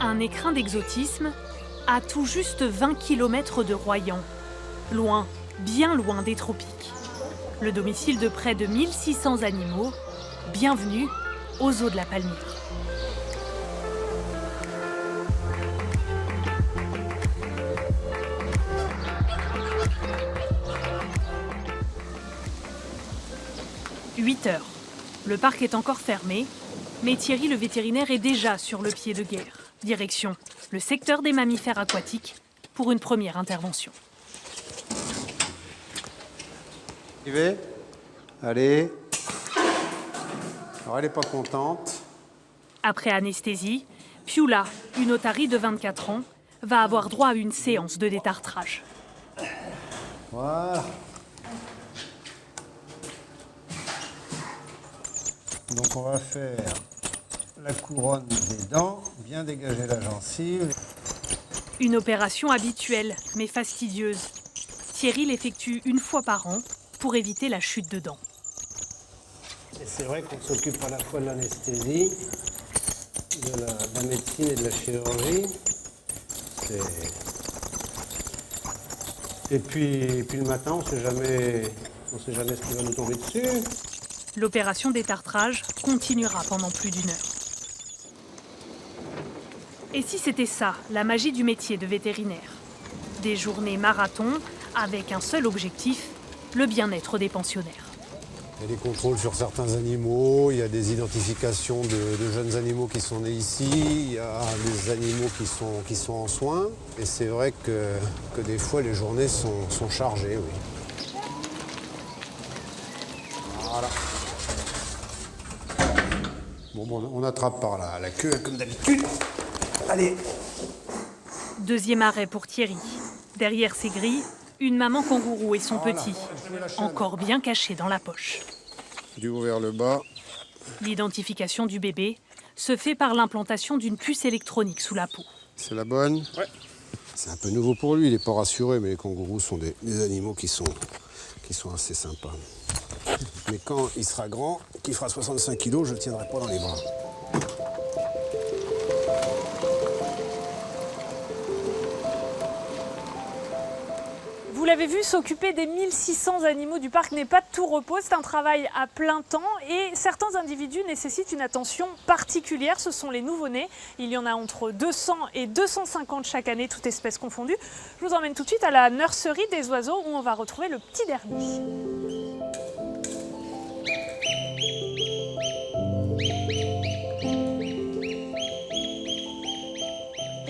Un écrin d'exotisme à tout juste 20 km de Royan. Loin, bien loin des tropiques. Le domicile de près de 1600 animaux. Bienvenue aux Zoo de la Palmyre. « 8 heures. Le parc est encore fermé, mais Thierry le vétérinaire est déjà sur le pied de guerre. Direction le secteur des mammifères aquatiques pour une première intervention. Allez. Alors elle n'est pas contente. Après anesthésie, Piula, une otarie de 24 ans, va avoir droit à une séance de détartrage. Voilà. Donc on va faire la couronne des dents, bien dégager la gencive. Une opération habituelle, mais fastidieuse. Thierry l'effectue une fois par an pour éviter la chute de dents. Et c'est vrai qu'on s'occupe à la fois de l'anesthésie, de la médecine et de la chirurgie. Et puis le matin, on ne sait jamais ce qui va nous tomber dessus. L'opération détartrage continuera pendant plus d'1 heure. Et si c'était ça, la magie du métier de vétérinaire? Des journées marathon avec un seul objectif, le bien-être des pensionnaires. Il y a des contrôles sur certains animaux, il y a des identifications de jeunes animaux qui sont nés ici, il y a des animaux qui sont en soins. Et c'est vrai que des fois, les journées sont chargées, oui. Voilà. Bon, on attrape par la queue, comme d'habitude. Allez. Deuxième arrêt pour Thierry. Derrière ses grilles, une maman kangourou et son petit, encore bien cachés dans la poche. Du haut vers le bas. L'identification du bébé se fait par l'implantation d'une puce électronique sous la peau. C'est la bonne? Ouais. C'est un peu nouveau pour lui, il n'est pas rassuré, mais les kangourous sont des animaux qui sont assez sympas. Mais quand il sera grand, qu'il fera 65 kilos, je ne le tiendrai pas dans les bras. Vous l'avez vu, s'occuper des 1600 animaux du parc n'est pas de tout repos, c'est un travail à plein temps et certains individus nécessitent une attention particulière, ce sont les nouveau-nés. Il y en a entre 200 et 250 chaque année, toutes espèces confondues. Je vous emmène tout de suite à la nurserie des oiseaux où on va retrouver le petit dernier.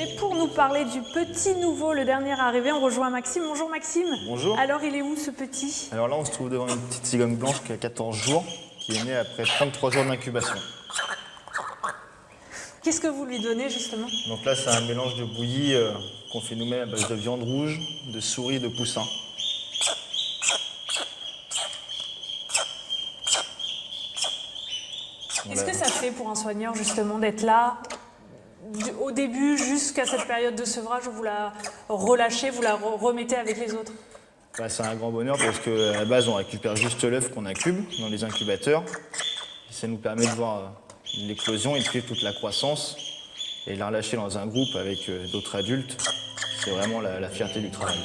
Et pour nous parler du petit nouveau, le dernier arrivé, on rejoint Maxime. Bonjour Maxime. Bonjour. Alors il est où ce petit? Alors là, on se trouve devant une petite cigogne blanche qui a 14 jours, qui est née après 33 jours d'incubation. Qu'est-ce que vous lui donnez justement? Donc là, c'est un mélange de bouillie qu'on fait nous-mêmes à base de viande rouge, de souris et de poussins. Qu'est-ce que ça fait pour un soigneur justement d'être là au début jusqu'à cette période de sevrage où vous la relâchez, vous la remettez avec les autres? C'est un grand bonheur parce qu'à la base, on récupère juste l'œuf qu'on incube dans les incubateurs. Et ça nous permet de voir l'éclosion et de suivre toute la croissance et la relâcher dans un groupe avec d'autres adultes. C'est vraiment la fierté du travail.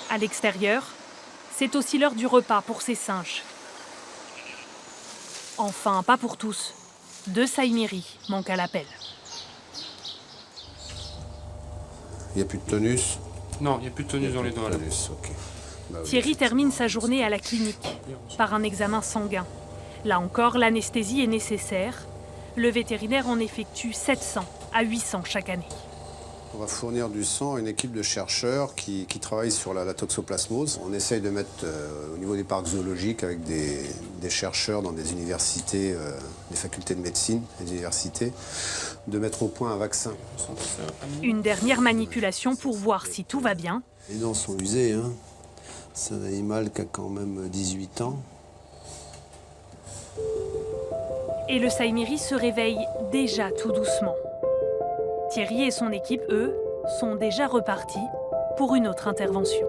À l'extérieur, c'est aussi l'heure du repas pour ces singes. Enfin, pas pour tous. 2 saïmiris manquent à l'appel. Il n'y a plus de tonus? Non, il n'y a plus de tonus dans les doigts. Okay. Bah, oui. Thierry termine sa journée à la clinique par un examen sanguin. Là encore, l'anesthésie est nécessaire. Le vétérinaire en effectue 700 à 800 chaque année. On va fournir du sang à une équipe de chercheurs qui travaillent sur la toxoplasmose. On essaye de mettre au niveau des parcs zoologiques avec des chercheurs dans des universités, des facultés de médecine, des universités, de mettre au point un vaccin. Une dernière manipulation pour voir si tout va bien. Les dents sont usées, hein. C'est un animal qui a quand même 18 ans. Et le saïmiri se réveille déjà tout doucement. Thierry et son équipe, eux, sont déjà repartis pour une autre intervention.